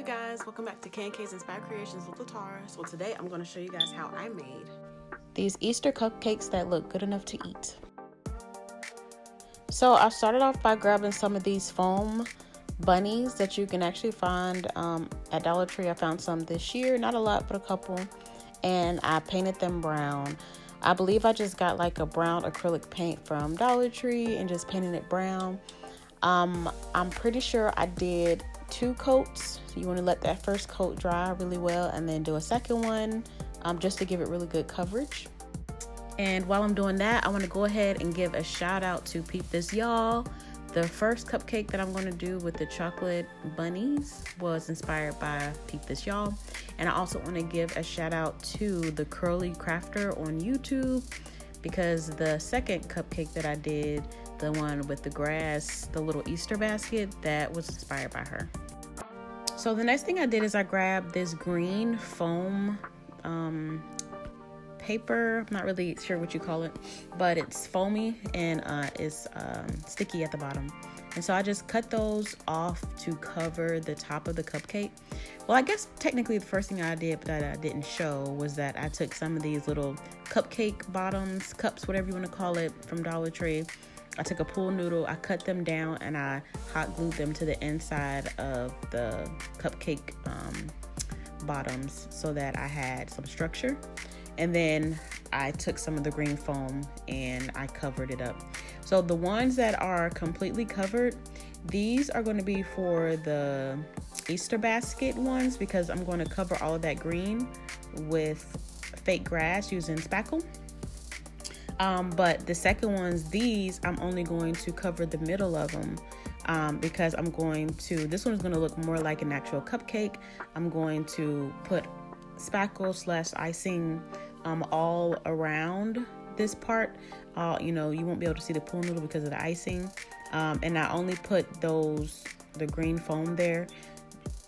you guys, welcome back to K&K's Inspired Creations with Latara. So today I'm going to show you guys how I made these Easter cupcakes that look good enough to eat. So I started off by grabbing some of these foam bunnies that you can actually find at Dollar Tree. I found some this year, not a lot but a couple, and I painted them brown. I believe I just got like a brown acrylic paint from Dollar Tree and just painted it brown. I'm pretty sure I did 2 coats. So you want to let that first coat dry really well and then do a second one just to give it really good coverage. And while I'm doing that, I want to go ahead and give a shout out to ThisY'all. The first cupcake that I'm going to do with the chocolate bunnies was inspired by ThisY'all. And I also want to give a shout out to the Curly Crafter on YouTube, because the second cupcake that I did, the one with the grass, the little Easter basket, that was inspired by her. So the next thing I did is I grabbed this green foam paper. I'm not really sure what you call it, but it's foamy and it's sticky at the bottom. And so I just cut those off to cover the top of the cupcake. Well, I guess technically the first thing I did, but that I didn't show, was that I took some of these little cupcake bottoms, cups, whatever you want to call it, from Dollar Tree. I took a pool noodle, I cut them down, and I hot glued them to the inside of the cupcake bottoms so that I had some structure. And then I took some of the green foam and I covered it up. So the ones that are completely covered, these are going to be for the Easter basket ones, because I'm going to cover all of that green with fake grass using spackle. But the second ones, these, I'm only going to cover the middle of them because I'm going to, this one's going to look more like an actual cupcake. I'm going to put spackle / icing all around this part. You know, you won't be able to see the pool noodle because of the icing. And I only put the green foam there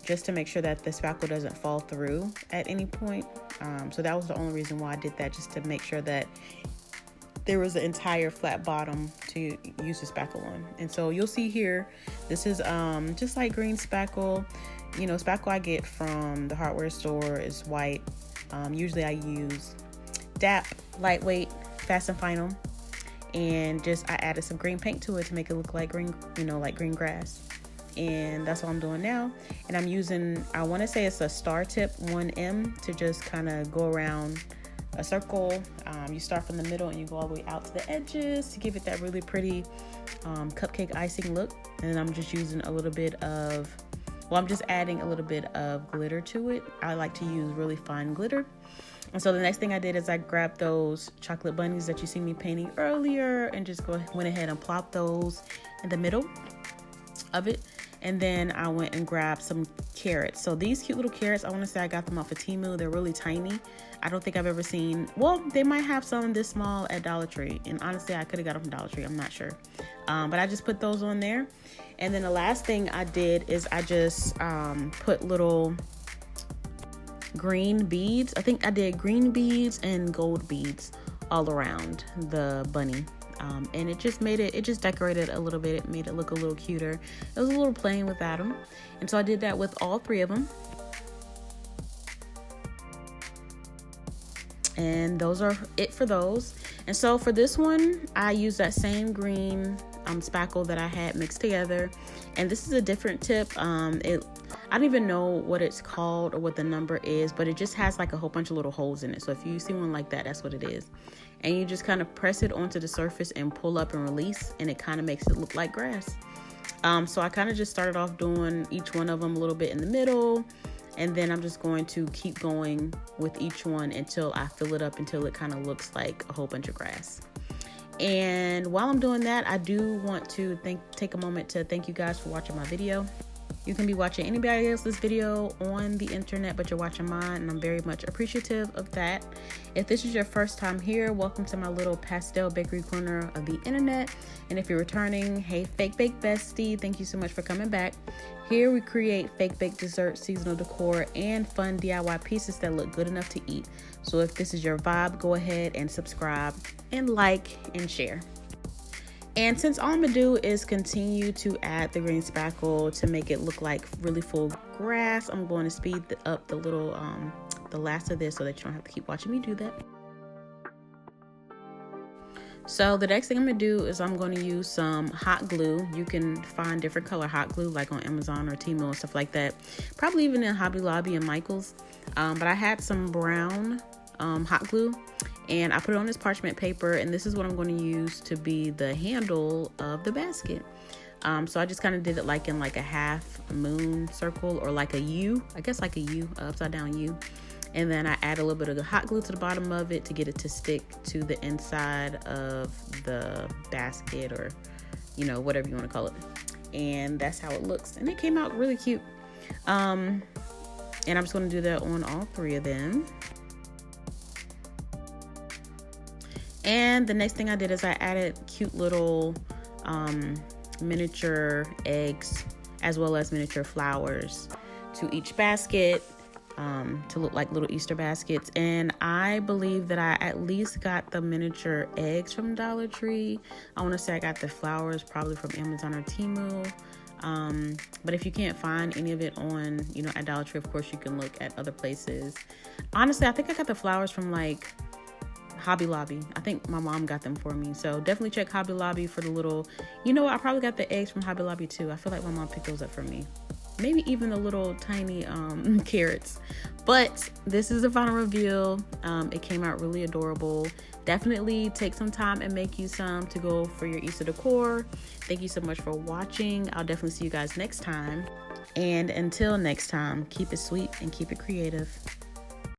just to make sure that the spackle doesn't fall through at any point. So that was the only reason why I did that, just to make sure that there was an entire flat bottom to use the spackle on. And so you'll see here, this is just like green spackle. You know, spackle I get from the hardware store is white. Usually I use DAP, lightweight, fast and final. And just I added some green paint to it to make it look like green, you know, like green grass. And that's what I'm doing now. And I'm using, I want to say it's a star tip 1M to just kind of go around a circle. You start from the middle and you go all the way out to the edges to give it that really pretty cupcake icing look. And then I'm just using a little bit of, well, I'm just adding a little bit of glitter to it. I like to use really fine glitter. And so the next thing I did is I grabbed those chocolate bunnies that you see me painting earlier and just went ahead and plopped those in the middle of it. And then I went and grabbed some carrots. So these cute little carrots, I want to say I got them off of Temu. They're really tiny. I don't think I've ever seen, well, they might have some this small at Dollar Tree. And honestly, I could have got them from Dollar Tree. I'm not sure. But I just put those on there. And then the last thing I did is I just put little green beads. I think I did green beads and gold beads all around the bunny. And it just made it just decorated a little bit. It made it look a little cuter. It was a little plain without them. And so I did that with all 3 of them. And those are it for those. And so for this one, I used that same green spackle that I had mixed together. And this is a different tip. I don't even know what it's called or what the number is, but it just has like a whole bunch of little holes in it. So if you see one like that, that's what it is. And you just kind of press it onto the surface and pull up and release, and it kind of makes it look like grass. So I kind of just started off doing each one of them a little bit in the middle, and then I'm just going to keep going with each one until I fill it up until it kind of looks like a whole bunch of grass. And while I'm doing that, I do want to take a moment to thank you guys for watching my video. You can be watching anybody else's video on the internet, but you're watching mine, and I'm very much appreciative of that. If this is your first time here, welcome to my little pastel bakery corner of the internet. And if you're returning, hey, Fake Bake Bestie, thank you so much for coming back. Here we create fake bake desserts, seasonal decor, and fun DIY pieces that look good enough to eat. So if this is your vibe, go ahead and subscribe and like and share. And since all I'm gonna do is continue to add the green spackle to make it look like really full grass, I'm going to speed up the little the last of this so that you don't have to keep watching me do that. So the next thing I'm gonna do is I'm gonna use some hot glue. You can find different color hot glue like on Amazon or Temu and stuff like that. Probably even in Hobby Lobby and Michael's. But I had some brown hot glue, and I put it on this parchment paper, and this is what I'm going to use to be the handle of the basket. So I just kind of did it like in like a half moon circle, or like a U, I guess like a U, upside down U. And then I add a little bit of the hot glue to the bottom of it to get it to stick to the inside of the basket, or, you know, whatever you want to call it. And that's how it looks. And it came out really cute. And I'm just going to do that on all three of them. And the next thing I did is I added cute little miniature eggs as well as miniature flowers to each basket to look like little Easter baskets. And I believe that I at least got the miniature eggs from Dollar Tree. I want to say I got the flowers probably from Amazon or Temu. But if you can't find any of it on, you know, at Dollar Tree, of course you can look at other places. Honestly, I think I got the flowers from like Hobby Lobby. I think my mom got them for me. So definitely check Hobby Lobby for the little, you know what, I probably got the eggs from Hobby Lobby too. I feel like my mom picked those up for me. Maybe even the little tiny carrots. But this is the final reveal. It came out really adorable. Definitely take some time and make you some to go for your Easter decor. Thank you so much for watching. I'll definitely see you guys next time. And until next time, keep it sweet and keep it creative.